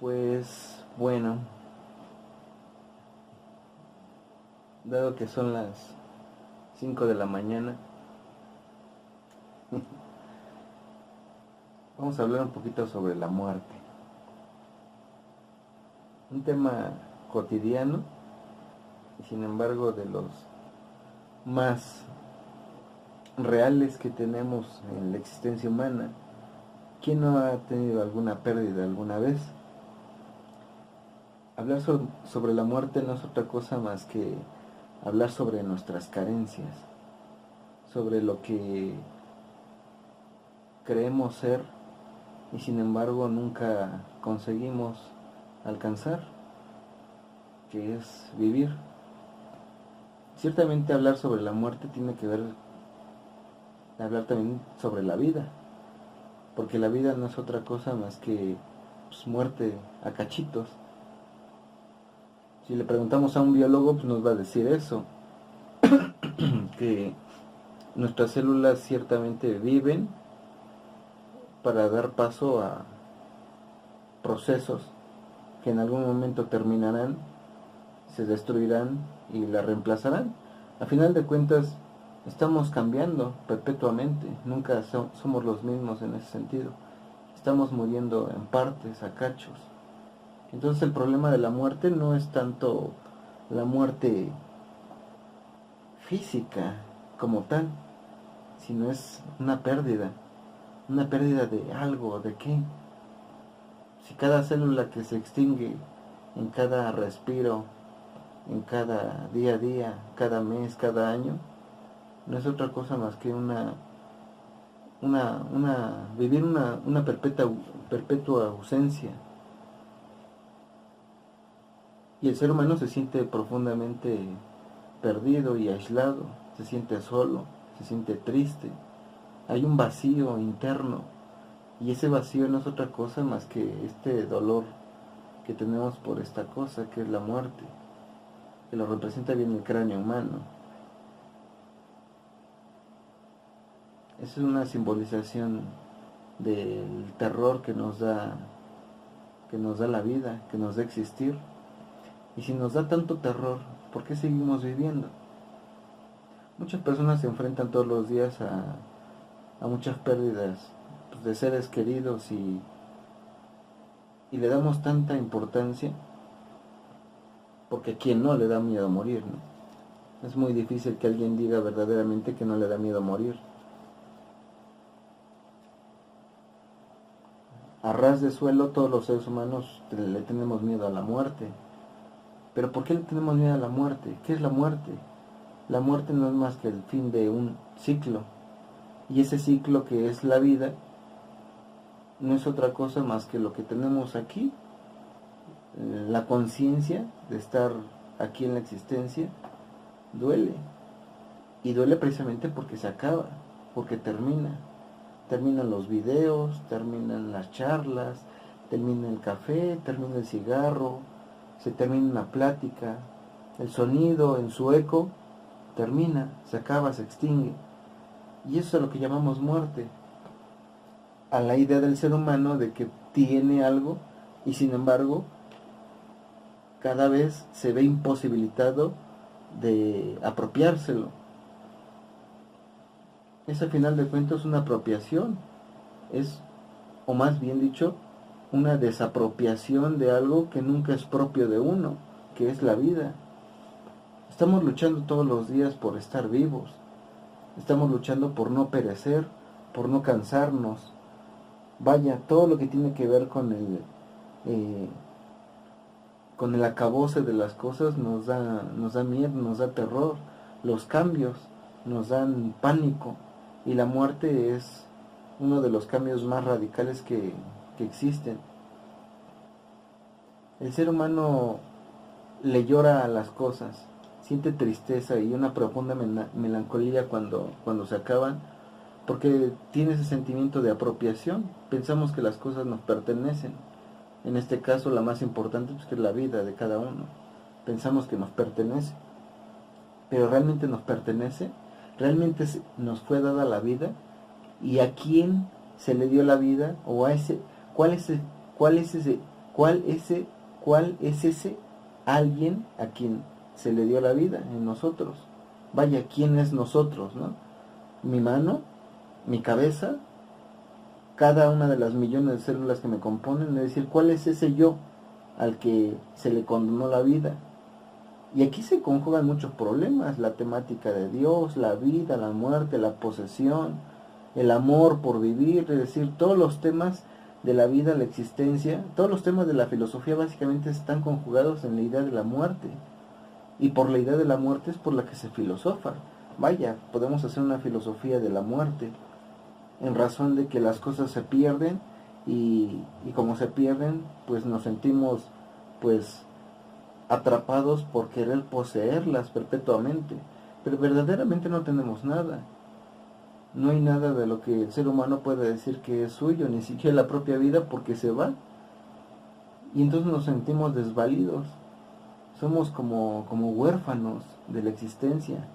Pues bueno, dado que son las 5 de la mañana, vamos a hablar un poquito sobre la muerte. Un tema cotidiano y sin embargo de los más reales que tenemos en la existencia humana. ¿Quién no ha tenido alguna pérdida alguna vez? Hablar sobre la muerte no es otra cosa más que hablar sobre nuestras carencias, sobre lo que creemos ser y sin embargo nunca conseguimos alcanzar, que es vivir. Ciertamente hablar sobre la muerte tiene que ver hablar también sobre la vida, porque la vida no es otra cosa más que pues, muerte a cachitos. Si le preguntamos a un biólogo, pues nos va a decir eso, que nuestras células ciertamente viven para dar paso a procesos que en algún momento terminarán, se destruirán y la reemplazarán. A final de cuentas, estamos cambiando perpetuamente, nunca somos los mismos en ese sentido. Estamos muriendo en partes, a cachos. Entonces el problema de la muerte no es tanto la muerte física como tal, sino es una pérdida de algo, ¿de qué? Si cada célula que se extingue en cada respiro, en cada día a día, cada mes, cada año, no es otra cosa más que vivir una perpetua ausencia. Y el ser humano se siente profundamente perdido y aislado, se siente solo, se siente triste. Hay un vacío interno y ese vacío no es otra cosa más que este dolor que tenemos por esta cosa que es la muerte, que lo representa bien el cráneo humano. Es una simbolización del terror que nos da la vida, que nos da existir. Y si nos da tanto terror, ¿por qué seguimos viviendo? Muchas personas se enfrentan todos los días a muchas pérdidas pues, de seres queridos y le damos tanta importancia porque a quien no le da miedo morir, ¿no? Es muy difícil que alguien diga verdaderamente que no le da miedo morir. A ras de suelo todos los seres humanos le tenemos miedo a la muerte. Pero ¿por qué le tenemos miedo a la muerte? ¿Qué es la muerte? La muerte no es más que el fin de un ciclo. Y ese ciclo que es la vida no es otra cosa más que lo que tenemos aquí. La conciencia de estar aquí en la existencia duele. Y duele precisamente porque se acaba, porque termina. Terminan los videos, terminan las charlas, termina el café, termina el cigarro, se termina una plática, el sonido en su eco termina, se acaba, se extingue. Y eso es lo que llamamos muerte. A la idea del ser humano de que tiene algo y sin embargo cada vez se ve imposibilitado de apropiárselo. Es al final de cuentas una apropiación, es, o más bien dicho, una desapropiación de algo que nunca es propio de uno, que es la vida. Estamos luchando todos los días por estar vivos, estamos luchando por no perecer, por no cansarnos. Vaya, todo lo que tiene que ver con el acabose de las cosas nos da miedo, nos da terror. Los cambios nos dan pánico y la muerte es uno de los cambios más radicales que existen. El ser humano le llora a las cosas, siente tristeza y una profunda melancolía cuando se acaban, porque tiene ese sentimiento de apropiación. Pensamos que las cosas nos pertenecen. En este caso la más importante pues, que es la vida de cada uno. Pensamos que nos pertenece, pero realmente nos pertenece, realmente nos fue dada la vida, y a quién se le dio la vida, o a ese, cuál es ¿Cuál es ese alguien a quien se le dio la vida en nosotros? Vaya, ¿quién es nosotros, no? Mi mano, mi cabeza, cada una de las millones de células que me componen, es decir, ¿cuál es ese yo al que se le condonó la vida? Y aquí se conjugan muchos problemas, la temática de Dios, la vida, la muerte, la posesión, el amor por vivir, es decir, todos los temas de la vida, la existencia, todos los temas de la filosofía básicamente están conjugados en la idea de la muerte. Y por la idea de la muerte es por la que se filosofa. Vaya, podemos hacer una filosofía de la muerte, en razón de que las cosas se pierden y como se pierden, pues nos sentimos pues atrapados por querer poseerlas perpetuamente, pero verdaderamente no tenemos nada. No hay nada de lo que el ser humano pueda decir que es suyo, ni siquiera la propia vida, porque se va. Y entonces nos sentimos desvalidos. Somos como huérfanos de la existencia.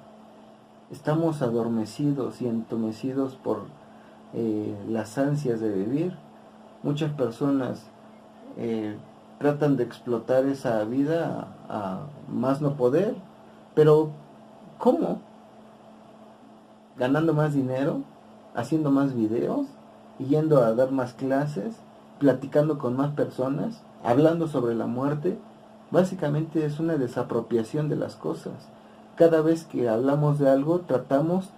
Estamos adormecidos y entumecidos por las ansias de vivir. Muchas personas tratan de explotar esa vida a más no poder, pero ¿cómo? Ganando más dinero, haciendo más videos, yendo a dar más clases, platicando con más personas, hablando sobre la muerte. Básicamente es una desapropiación de las cosas. Cada vez que hablamos de algo, tratamos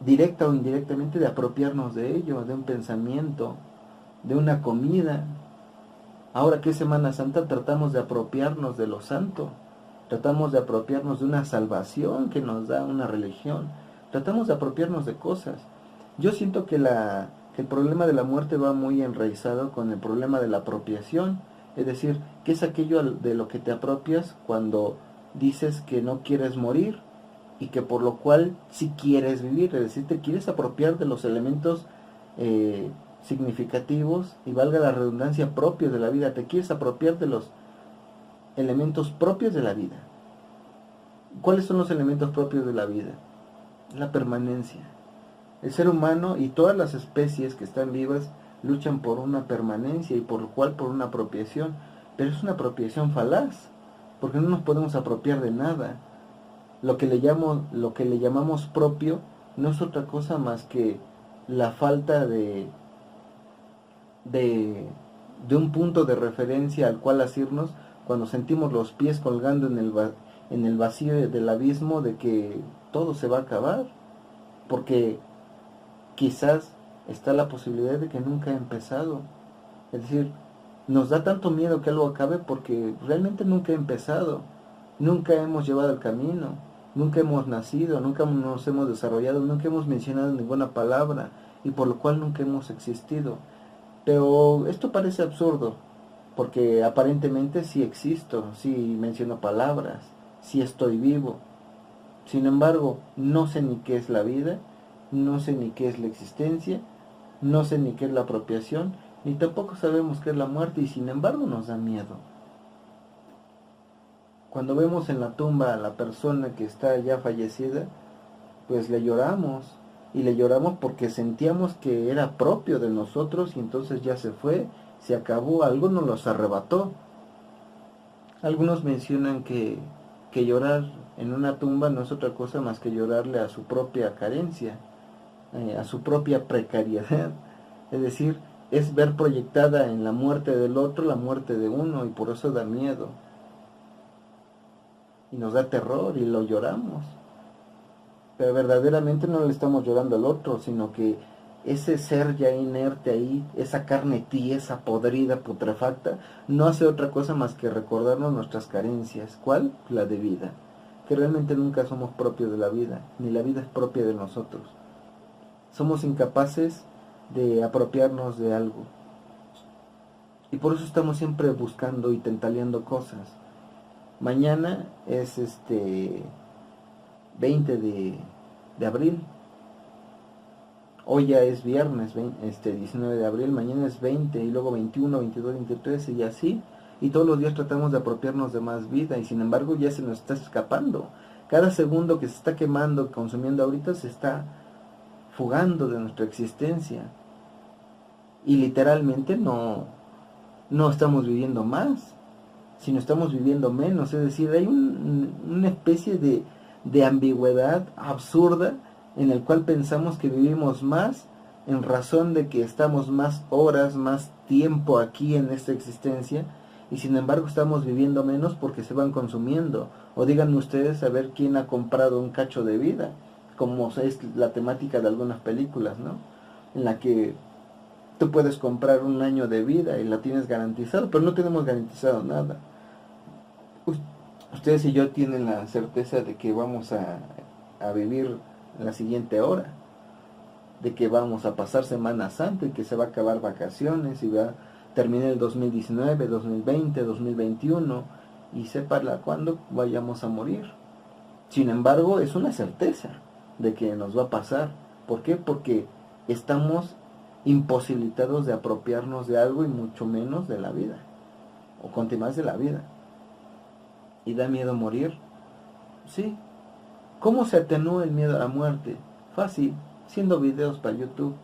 directa o indirectamente de apropiarnos de ello, de un pensamiento, de una comida. Ahora que es Semana Santa, tratamos de apropiarnos de lo santo, tratamos de apropiarnos de una salvación que nos da una religión, tratamos de apropiarnos de cosas. Yo siento que el problema de la muerte va muy enraizado con el problema de la apropiación, es decir, ¿qué es aquello de lo que te apropias cuando dices que no quieres morir y que por lo cual sí quieres vivir? Es decir, te quieres apropiar de los elementos significativos y, valga la redundancia, propios de la vida. Te quieres apropiar de los elementos propios de la vida. ¿Cuáles son los elementos propios de la vida? La permanencia. El ser humano y todas las especies que están vivas luchan por una permanencia y por lo cual por una apropiación, pero es una apropiación falaz, porque no nos podemos apropiar de nada. Lo que le llamamos propio no es otra cosa más que la falta de un punto de referencia al cual asirnos cuando sentimos los pies colgando en el vacío del abismo de que todo se va a acabar, porque quizás está la posibilidad de que nunca ha empezado. Es decir, nos da tanto miedo que algo acabe porque realmente nunca ha empezado, nunca hemos llevado el camino, nunca hemos nacido, nunca nos hemos desarrollado, nunca hemos mencionado ninguna palabra y por lo cual nunca hemos existido. Pero esto parece absurdo, porque aparentemente sí existo, sí menciono palabras, sí estoy vivo. Sin embargo, no sé ni qué es la vida, no sé ni qué es la existencia, no sé ni qué es la apropiación, ni tampoco sabemos qué es la muerte, y sin embargo nos da miedo. Cuando vemos en la tumba a la persona que está ya fallecida, pues le lloramos, y le lloramos porque sentíamos que era propio de nosotros y entonces ya se fue, se acabó, algo nos los arrebató. Algunos mencionan que llorar en una tumba no es otra cosa más que llorarle a su propia carencia, a su propia precariedad. Es decir, es ver proyectada en la muerte del otro la muerte de uno, y por eso da miedo. Y nos da terror y lo lloramos. Pero verdaderamente no le estamos llorando al otro, sino que ese ser ya inerte ahí, esa carne tiesa, podrida, putrefacta, no hace otra cosa más que recordarnos nuestras carencias. ¿Cuál? La de vida. Que realmente nunca somos propios de la vida, ni la vida es propia de nosotros. Somos incapaces de apropiarnos de algo. Y por eso estamos siempre buscando y tentaleando cosas. Mañana es 20 de abril. Hoy ya es viernes 19 de abril, mañana es 20 y luego 21, 22, 23 y así. Y todos los días tratamos de apropiarnos de más vida y sin embargo ya se nos está escapando. Cada segundo que se está quemando, consumiendo ahorita, se está fugando de nuestra existencia. Y literalmente no no estamos viviendo más, sino estamos viviendo menos. Es decir, hay una especie de ambigüedad absurda en el cual pensamos que vivimos más en razón de que estamos más horas, más tiempo aquí en esta existencia, y sin embargo estamos viviendo menos porque se van consumiendo. O díganme ustedes a ver quién ha comprado un cacho de vida, como es la temática de algunas películas, ¿no? En la que tú puedes comprar un año de vida y la tienes garantizado, pero no tenemos garantizado nada. Ustedes y yo tienen la certeza de que vamos a vivir la siguiente hora, de que vamos a pasar Semana Santa y que se va a acabar vacaciones y va a terminar el 2019, 2020, 2021 y sepa cuándo vayamos a morir. Sin embargo, es una certeza de que nos va a pasar. ¿Por qué? Porque estamos imposibilitados de apropiarnos de algo y mucho menos de la vida, o continuar de la vida. ¿Y da miedo morir? Sí. ¿Cómo se atenúa el miedo a la muerte? Fácil, haciendo videos para YouTube,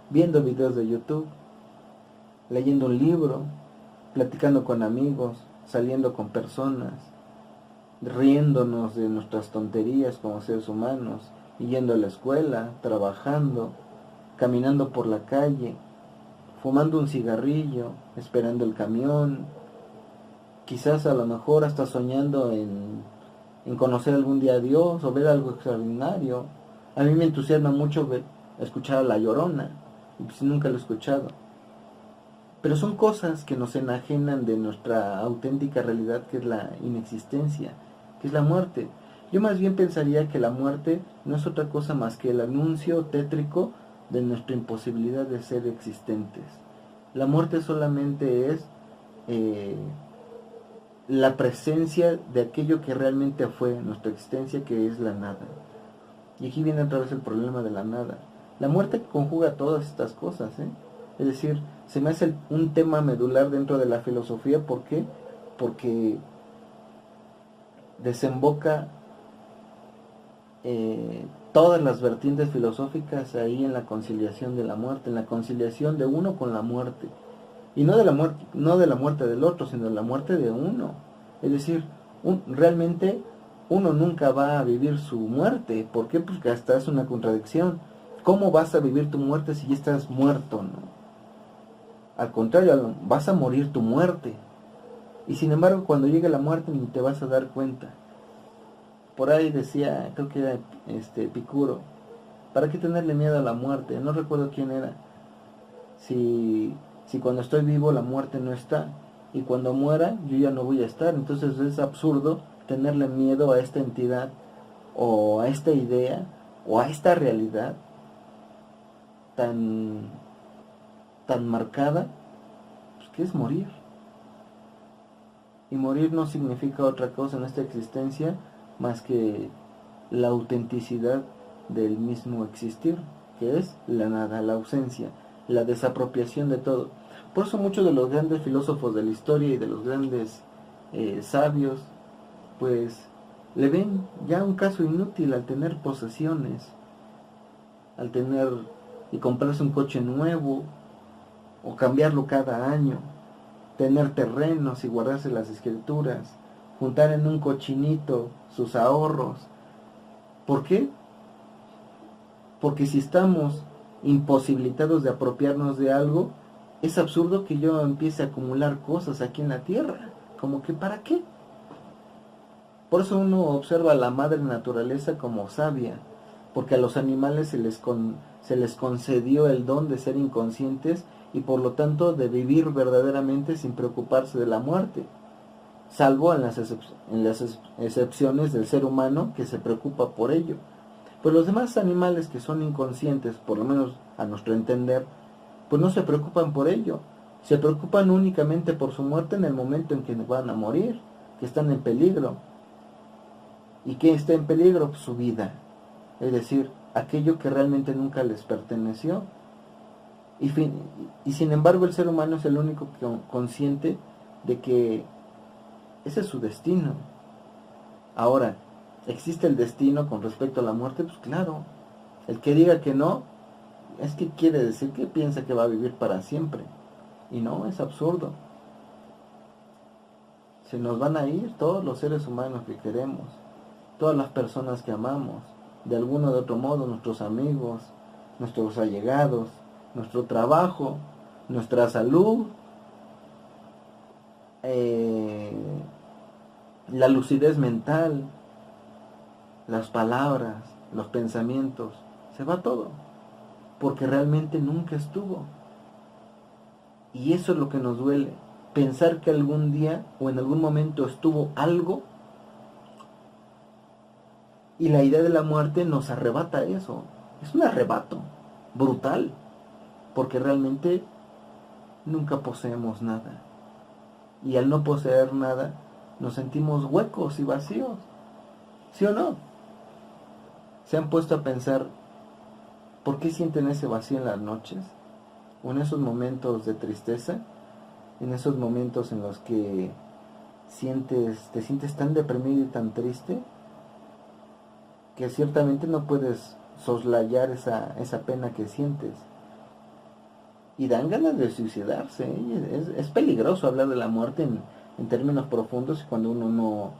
viendo videos de YouTube, leyendo un libro, platicando con amigos, saliendo con personas, riéndonos de nuestras tonterías como seres humanos, yendo a la escuela, trabajando, caminando por la calle, fumando un cigarrillo, esperando el camión, quizás a lo mejor hasta soñando en conocer algún día a Dios o ver algo extraordinario. A mí me entusiasma mucho escuchar a La Llorona, y pues nunca lo he escuchado. Pero son cosas que nos enajenan de nuestra auténtica realidad, que es la inexistencia, que es la muerte. Yo más bien pensaría que la muerte no es otra cosa más que el anuncio tétrico de nuestra imposibilidad de ser existentes. La muerte solamente es la presencia de aquello que realmente fue nuestra existencia, que es la nada. Y aquí viene otra vez el problema de la nada. La muerte conjuga todas estas cosas, ¿eh? Es decir, se me hace un tema medular dentro de la filosofía. ¿Por qué? Porque desemboca todas las vertientes filosóficas ahí en la conciliación de la muerte, en la conciliación de uno con la muerte. Y no de la muerte, no de la muerte del otro, sino de la muerte de uno. Es decir, realmente uno nunca va a vivir su muerte. ¿Por qué? Porque hasta es una contradicción. ¿Cómo vas a vivir tu muerte si ya estás muerto, no? Al contrario, vas a morir tu muerte. Y sin embargo, cuando llegue la muerte ni te vas a dar cuenta. Por ahí decía, creo que era Epicuro, ¿para qué tenerle miedo a la muerte? No recuerdo quién era. Si cuando estoy vivo la muerte no está, y cuando muera yo ya no voy a estar, entonces es absurdo tenerle miedo a esta entidad, o a esta idea, o a esta realidad tan marcada, pues, que es morir. Y morir no significa otra cosa en esta existencia más que la autenticidad del mismo existir, que es la nada, la ausencia, la desapropiación de todo. Por eso muchos de los grandes filósofos de la historia y de los grandes sabios, pues le ven ya un caso inútil al tener posesiones, al tener y comprarse un coche nuevo o cambiarlo cada año, tener terrenos y guardarse las escrituras, juntar en un cochinito sus ahorros. ¿Por qué? Porque si estamos imposibilitados de apropiarnos de algo, es absurdo que yo empiece a acumular cosas aquí en la tierra. Como que ¿para qué? Por eso uno observa a la madre naturaleza como sabia, porque a los animales se les concedió el don de ser inconscientes y por lo tanto de vivir verdaderamente sin preocuparse de la muerte, salvo en las excepciones del ser humano que se preocupa por ello. Pues los demás animales que son inconscientes, por lo menos a nuestro entender, pues no se preocupan por ello. Se preocupan únicamente por su muerte en el momento en que van a morir, que están en peligro. ¿Y qué está en peligro? Pues su vida. Es decir, aquello que realmente nunca les perteneció. Y sin embargo el ser humano es el único consciente de que ese es su destino. Ahora, ¿existe el destino con respecto a la muerte? Pues claro. El que diga que no, es que quiere decir que piensa que va a vivir para siempre. Y no, es absurdo. Se nos van a ir todos los seres humanos que queremos, todas las personas que amamos, de alguno o de otro modo, nuestros amigos, nuestros allegados, nuestro trabajo, nuestra salud, la lucidez mental, las palabras, los pensamientos, se va todo, porque realmente nunca estuvo. Y eso es lo que nos duele, pensar que algún día o en algún momento estuvo algo, y la idea de la muerte nos arrebata eso. Es un arrebato brutal, porque realmente nunca poseemos nada. Y al no poseer nada, nos sentimos huecos y vacíos. ¿Sí o no? ¿Se han puesto a pensar por qué sienten ese vacío en las noches? O en esos momentos de tristeza, en esos momentos en los que te sientes tan deprimido y tan triste, que ciertamente no puedes soslayar esa pena que sientes. Y dan ganas de suicidarse, ¿eh? Es peligroso hablar de la muerte en términos profundos cuando uno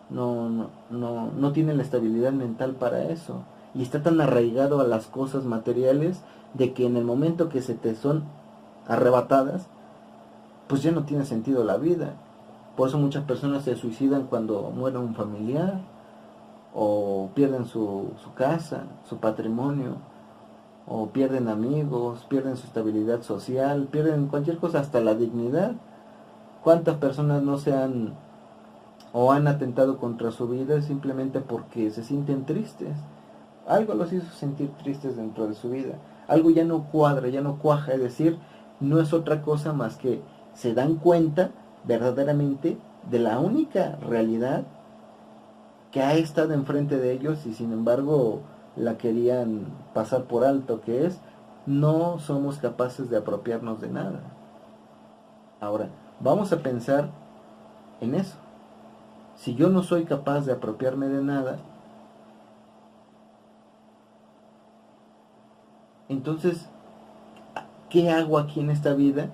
no tiene la estabilidad mental para eso. Y está tan arraigado a las cosas materiales de que en el momento que se te son arrebatadas, pues ya no tiene sentido la vida. Por eso muchas personas se suicidan cuando muere un familiar, o pierden su casa, su patrimonio, o pierden amigos, pierden su estabilidad social, pierden cualquier cosa, hasta la dignidad. ¿Cuántas personas no se han o han atentado contra su vida simplemente porque se sienten tristes? Algo los hizo sentir tristes dentro de su vida. Algo ya no cuadra, ya no cuaja, es decir, no es otra cosa más que se dan cuenta verdaderamente de la única realidad que ha estado enfrente de ellos y sin embargo la querían pasar por alto, que es: no somos capaces de apropiarnos de nada. Ahora, vamos a pensar en eso. Si yo no soy capaz de apropiarme de nada, entonces, ¿qué hago aquí en esta vida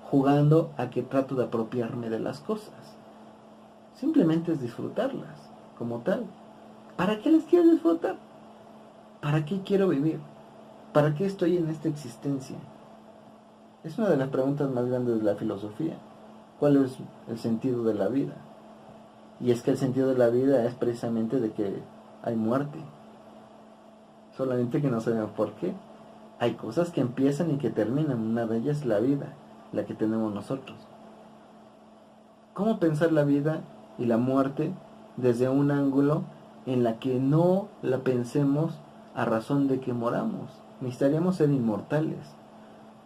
jugando a que trato de apropiarme de las cosas? Simplemente es disfrutarlas como tal. ¿Para qué las quiero disfrutar? ¿Para qué quiero vivir? ¿Para qué estoy en esta existencia? Es una de las preguntas más grandes de la filosofía. ¿Cuál es el sentido de la vida? Y es que el sentido de la vida es precisamente de que hay muerte. Solamente que no sabemos por qué. Hay cosas que empiezan y que terminan. Una de ellas es la vida, la que tenemos nosotros. ¿Cómo pensar la vida y la muerte desde un ángulo en la que no la pensemos a razón de que moramos? Necesitaríamos ser inmortales.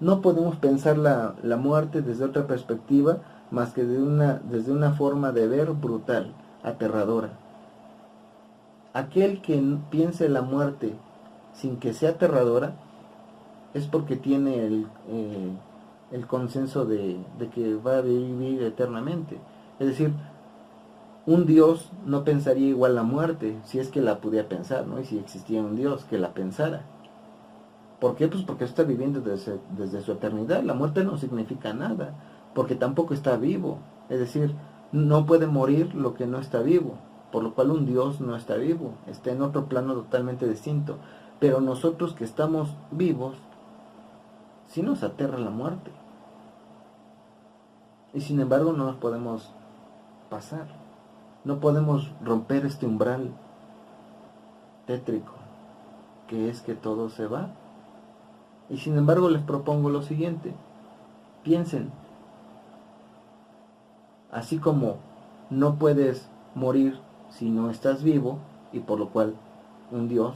No podemos pensar la muerte desde otra perspectiva más que desde una forma de ver brutal, aterradora. Aquel que piense la muerte sin que sea aterradora es porque tiene el consenso de que va a vivir eternamente. Es decir, un Dios no pensaría igual la muerte, si es que la pudiera pensar, ¿no? Y si existía un Dios que la pensara. ¿Por qué? Pues porque está viviendo desde su eternidad. La muerte no significa nada, porque tampoco está vivo. Es decir, no puede morir lo que no está vivo, por lo cual un Dios no está vivo, está en otro plano totalmente distinto. Pero nosotros que estamos vivos, sí nos aterra la muerte. Y sin embargo no nos podemos pasar. No podemos romper este umbral tétrico, que es que todo se va. Y sin embargo les propongo lo siguiente: piensen, así como no puedes morir si no estás vivo, y por lo cual un Dios,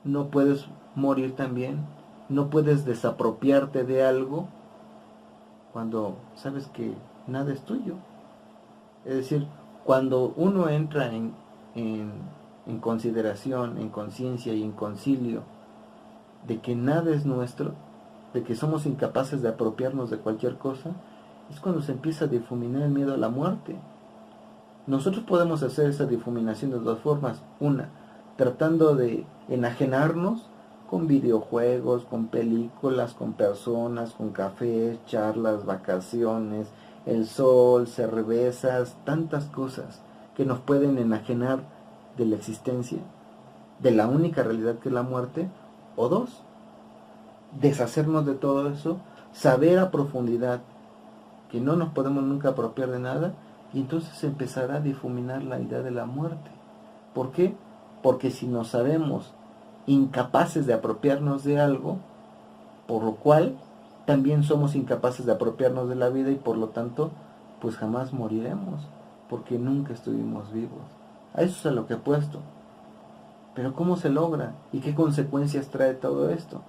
no puedes morir también, no puedes desapropiarte de algo cuando sabes que nada es tuyo. Es decir, cuando uno entra en consideración, en conciencia y en concilio de que nada es nuestro, de que somos incapaces de apropiarnos de cualquier cosa, es cuando se empieza a difuminar el miedo a la muerte. Nosotros podemos hacer esa difuminación de dos formas. Una, tratando de enajenarnos con videojuegos, con películas, con personas, con cafés, charlas, vacaciones, el sol, cervezas, tantas cosas que nos pueden enajenar de la existencia, de la única realidad que es la muerte, o dos, deshacernos de todo eso, saber a profundidad que no nos podemos nunca apropiar de nada, y entonces empezará a difuminar la idea de la muerte. ¿Por qué? Porque si nos sabemos incapaces de apropiarnos de algo, por lo cual también somos incapaces de apropiarnos de la vida, y por lo tanto, pues jamás moriremos, porque nunca estuvimos vivos. A eso es a lo que he puesto. Pero ¿cómo se logra? ¿Y qué consecuencias trae todo esto?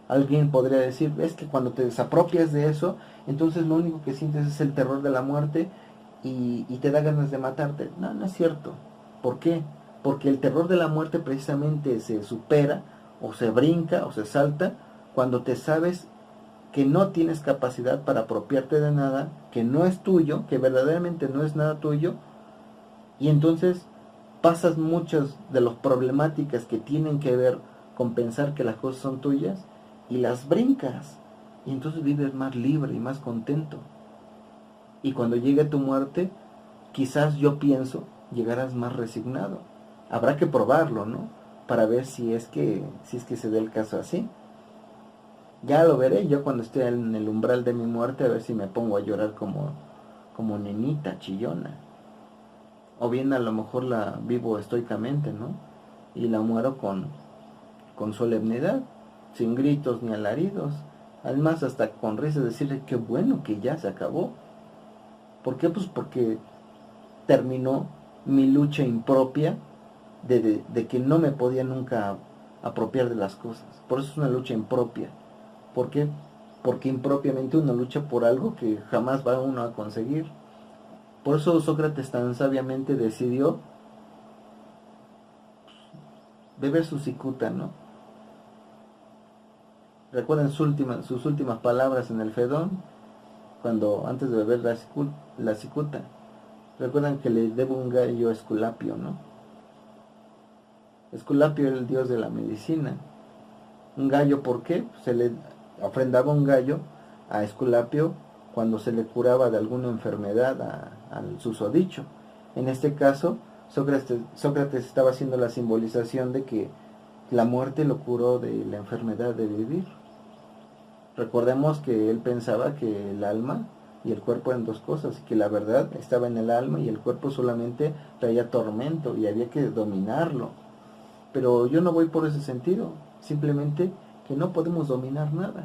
Alguien podría decir, es que cuando te desapropias de eso, entonces lo único que sientes es el terror de la muerte y te da ganas de matarte. No, no es cierto. ¿Por qué? Porque el terror de la muerte precisamente se supera, o se brinca, o se salta, cuando te sabes que no tienes capacidad para apropiarte de nada, que no es tuyo, que verdaderamente no es nada tuyo, y entonces pasas muchas de las problemáticas que tienen que ver con pensar que las cosas son tuyas, y las brincas, y entonces vives más libre y más contento. Y cuando llegue tu muerte, quizás yo pienso, llegarás más resignado. Habrá que probarlo, ¿no? Para ver si es que se dé el caso así. Ya lo veré yo cuando esté en el umbral de mi muerte, a ver si me pongo a llorar como nenita chillona. O bien a lo mejor la vivo estoicamente, ¿no? Y la muero con solemnidad, sin gritos ni alaridos. Además, hasta con risas decirle qué bueno que ya se acabó. ¿Por qué? Pues porque terminó mi lucha impropia de que no me podía nunca apropiar de las cosas. Por eso es una lucha impropia. ¿Por qué? Porque impropiamente uno lucha por algo que jamás va uno a conseguir. Por eso Sócrates tan sabiamente decidió beber su cicuta, ¿no? Recuerden sus últimas palabras en el Fedón, cuando antes de beber la cicuta. Recuerdan que le debo un gallo a Esculapio, ¿no? Esculapio era el dios de la medicina. Un gallo, ¿por qué? Se le ofrendaba un gallo a Esculapio cuando se le curaba de alguna enfermedad al susodicho. En este caso, Sócrates estaba haciendo la simbolización de que la muerte lo curó de la enfermedad de vivir. Recordemos que él pensaba que el alma y el cuerpo eran dos cosas, y que la verdad estaba en el alma y el cuerpo solamente traía tormento y había que dominarlo. Pero yo no voy por ese sentido, simplemente que no podemos dominar nada.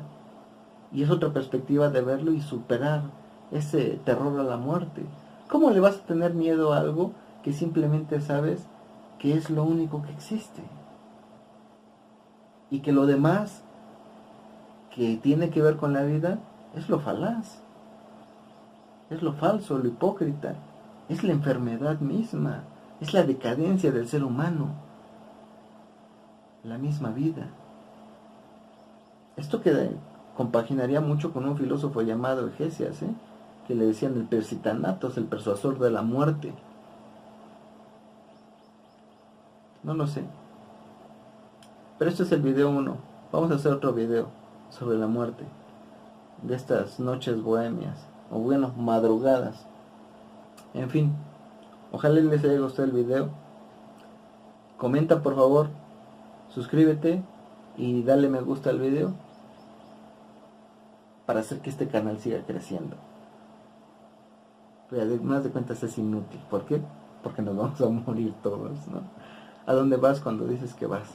Y es otra perspectiva de verlo y superar ese terror a la muerte. ¿Cómo le vas a tener miedo a algo que simplemente sabes que es lo único que existe? Y que lo demás que tiene que ver con la vida es lo falaz, es lo falso, lo hipócrita, es la enfermedad misma, es la decadencia del ser humano, la misma vida. Esto que compaginaría mucho con un filósofo llamado Hesias, que le decían el Persitanatos, el persuasor de la muerte. No lo sé. Pero este es el video 1. Vamos a hacer otro video sobre la muerte, de estas noches bohemias, o bueno, madrugadas. En fin, ojalá les haya gustado el video. Comenta por favor, suscríbete y dale me gusta al video para hacer que este canal siga creciendo. Pero además de cuentas es inútil. ¿Por qué? Porque nos vamos a morir todos, ¿no? ¿A dónde vas cuando dices que vas?